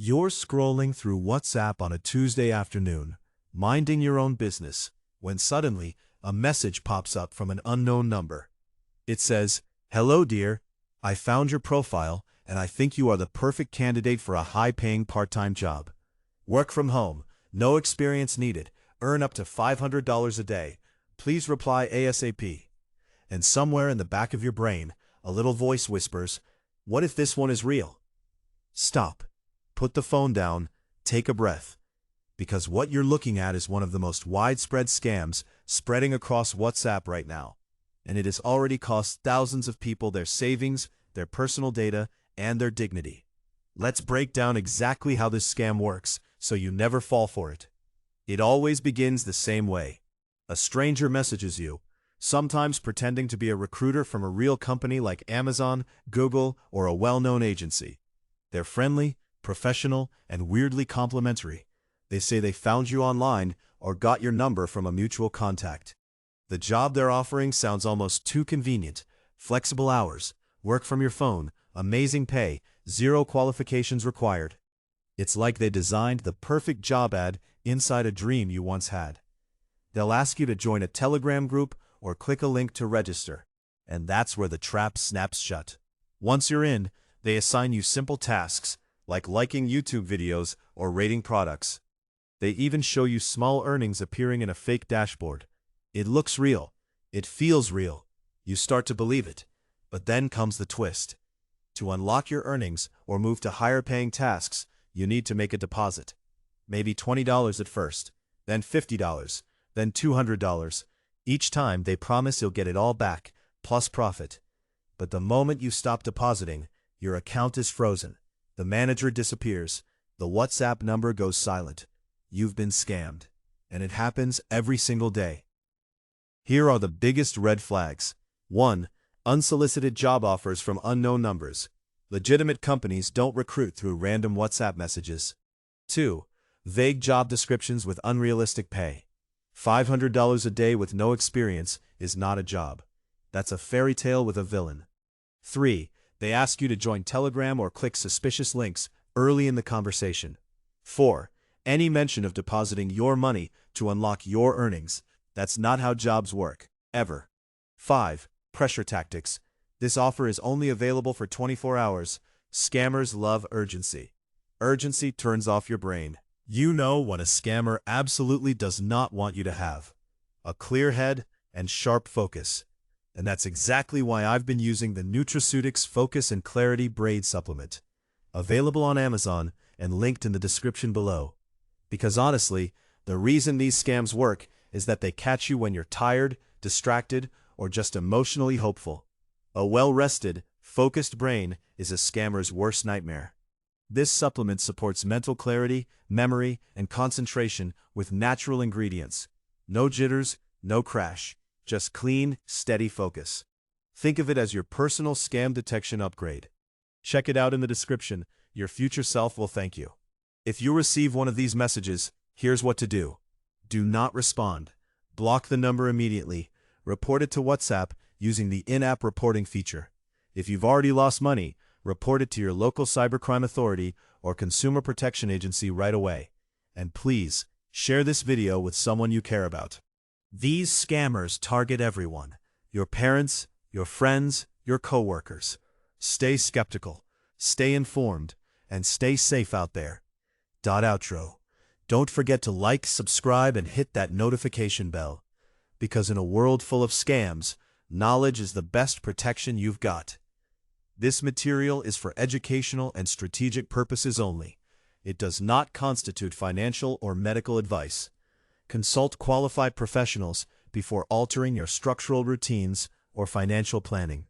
You're scrolling through WhatsApp on a Tuesday afternoon, minding your own business, when suddenly a message pops up from an unknown number. It says, "Hello dear, I found your profile and I think you are the perfect candidate for a high-paying part-time job. Work from home, no experience needed, earn up to $500 a day. Please reply ASAP." And somewhere in the back of your brain, a little voice whispers, "What if this one is real?" Stop. Put the phone down, take a breath. Because what you're looking at is one of the most widespread scams spreading across WhatsApp right now. And it has already cost thousands of people their savings, their personal data, and their dignity. Let's break down exactly how this scam works so you never fall for it. It always begins the same way. A stranger messages you, sometimes pretending to be a recruiter from a real company like Amazon, Google, or a well-known agency. They're friendly, professional, and weirdly complimentary. They say they found you online or got your number from a mutual contact. The job they're offering sounds almost too convenient. Flexible hours, work from your phone, amazing pay, zero qualifications required. It's like they designed the perfect job ad inside a dream you once had. They'll ask you to join a Telegram group or click a link to register. And that's where the trap snaps shut. Once you're in, they assign you simple tasks, like liking YouTube videos or rating products. They even show you small earnings appearing in a fake dashboard. It looks real. It feels real. You start to believe it. But then comes the twist. To unlock your earnings or move to higher-paying tasks, you need to make a deposit. Maybe $20 at first, then $50, then $200. Each time they promise you'll get it all back, plus profit. But the moment you stop depositing, your account is frozen. The manager disappears. The WhatsApp number goes silent. You've been scammed. And it happens every single day. Here are the biggest red flags. 1. Unsolicited job offers from unknown numbers. Legitimate companies don't recruit through random WhatsApp messages. 2. Vague job descriptions with unrealistic pay. $500 a day with no experience is not a job. That's a fairy tale with a villain. 3. They ask you to join Telegram or click suspicious links early in the conversation. 4. Any mention of depositing your money to unlock your earnings. That's not how jobs work, ever. 5. Pressure tactics. This offer is only available for 24 hours. Scammers love urgency. Urgency turns off your brain. You know what a scammer absolutely does not want you to have. A clear head and sharp focus. And that's exactly why I've been using the Nutraceutics Focus and Clarity Braid Supplement. Available on Amazon and linked in the description below. Because honestly, the reason these scams work is that they catch you when you're tired, distracted, or just emotionally hopeful. A well-rested, focused brain is a scammer's worst nightmare. This supplement supports mental clarity, memory, and concentration with natural ingredients. No jitters, no crash, just clean, steady focus. Think of it as your personal scam detection upgrade. Check it out in the description. Your future self will thank you. If you receive one of these messages, here's what to do. Do not respond. Block the number immediately. Report it to WhatsApp using the in-app reporting feature. If you've already lost money, report it to your local cybercrime authority or consumer protection agency right away. And please, share this video with someone you care about. These scammers target everyone. Your parents, your friends, your coworkers. Stay skeptical, stay informed, and stay safe out there. Outro. Don't forget to like, subscribe, and hit that notification bell. Because in a world full of scams, knowledge is the best protection you've got. This material is for educational and strategic purposes only. It does not constitute financial or medical advice. Consult qualified professionals before altering your structural routines or financial planning.